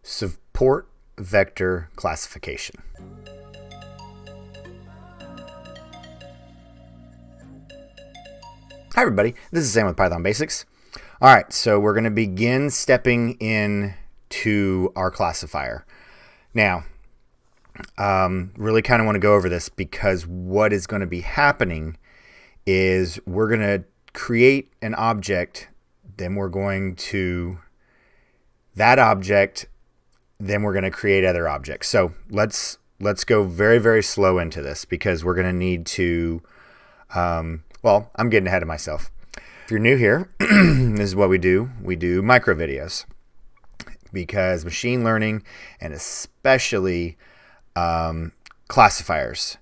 Support vector classification. Hi everybody, this is Sam with Python Basics. All right, so we're going to begin stepping in to our classifier. Now, really kind of want to go over this because what is going to be happening is we're going to create an object, then we're going to create other objects. So let's go very, very slow into this because we're going to need to, well, I'm getting ahead of myself. If you're new here, this is what we do. We do micro videos because machine learning and especially classifiers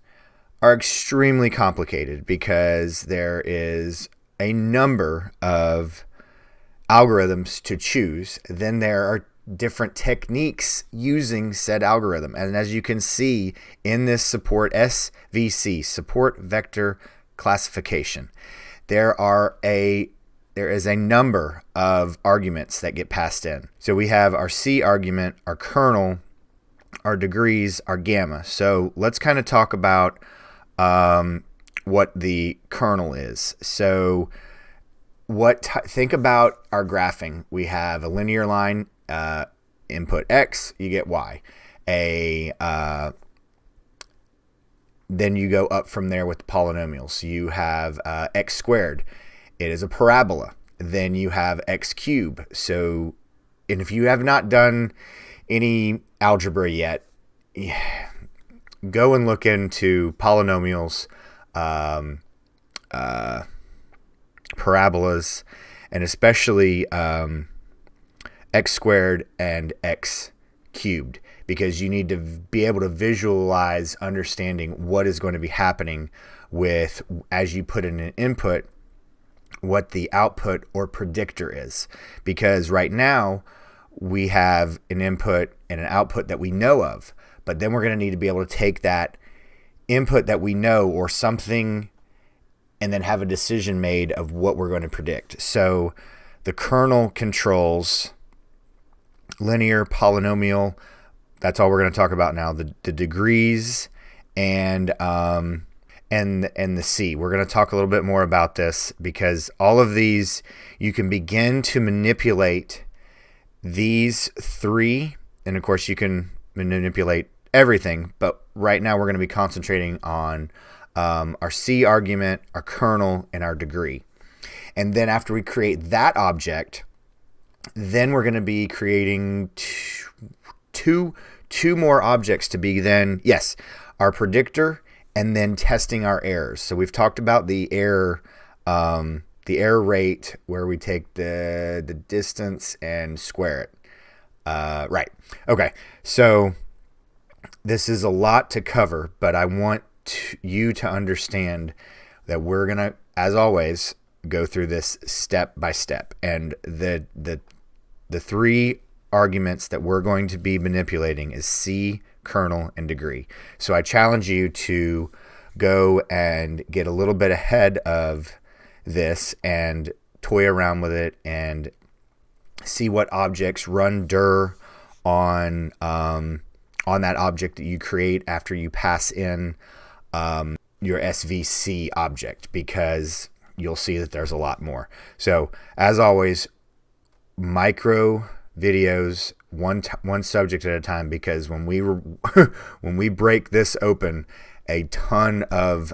are extremely complicated because there is a number of algorithms to choose. Then there are different techniques using said algorithm. And as you can see in this support SVC, support vector classification, there is a number of arguments that get passed in. So we have our C argument, our kernel, our degrees, our gamma. So let's kind of talk about what the kernel is. So think about our graphing. We have a linear line, input X, you get Y. Then you go up from there with the polynomials. You have X squared. It is a parabola. Then you have X cubed. So, and if you have not done any algebra yet, go and look into polynomials, parabolas, and especially X squared and X cubed, because you need to be able to visualize understanding what is going to be happening with, as you put in an input, what the output or predictor is. Because right now we have an input and an output that we know of, but then we're going to need to be able to take that input that we know or something and then have a decision made of what we're going to predict. So the kernel controls linear, polynomial. That's all we're going to talk about now. The degrees and the C. We're going to talk a little bit more about this because all of these, you can begin to manipulate these three, and of course you can manipulate everything, but right now we're going to be concentrating on our C argument, our kernel, and our degree. And then after we create that object, then we're going to be creating two more objects to be then, yes, our predictor and then testing our errors. So we've talked about the error rate where we take the distance and square it. Right. Okay. So this is a lot to cover, but I want you to understand that we're going to, as always, go through this step by step. And the three arguments that we're going to be manipulating is C, kernel, and degree. So I challenge you to go and get a little bit ahead of this and toy around with it and see what objects run dir on that object that you create after you pass in your SVC object, because you'll see that there's a lot more. So as always, micro videos, one subject at a time, because when we break this open, a ton of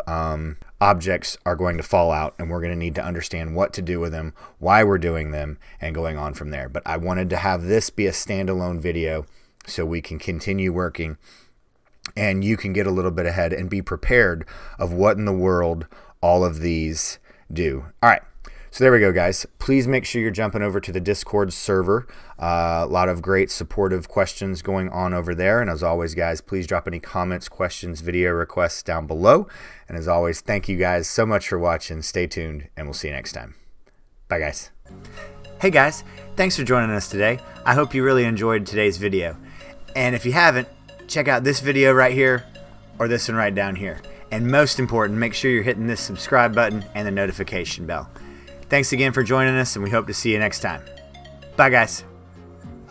objects are going to fall out, and we're going to need to understand what to do with them, why we're doing them, and going on from there. But I wanted to have this be a standalone video so we can continue working and you can get a little bit ahead and be prepared of what in the world all of these do. All right. So there we go, guys. Please make sure you're jumping over to the Discord server. A lot of great supportive questions going on over there. And as always, guys, please drop any comments, questions, video requests down below. And as always, thank you guys so much for watching. Stay tuned, and we'll see you next time. Bye, guys. Hey, guys. Thanks for joining us today. I hope you really enjoyed today's video. And if you haven't, check out this video right here or this one right down here. And most important, make sure you're hitting this subscribe button and the notification bell. Thanks again for joining us, and we hope to see you next time. Bye, guys.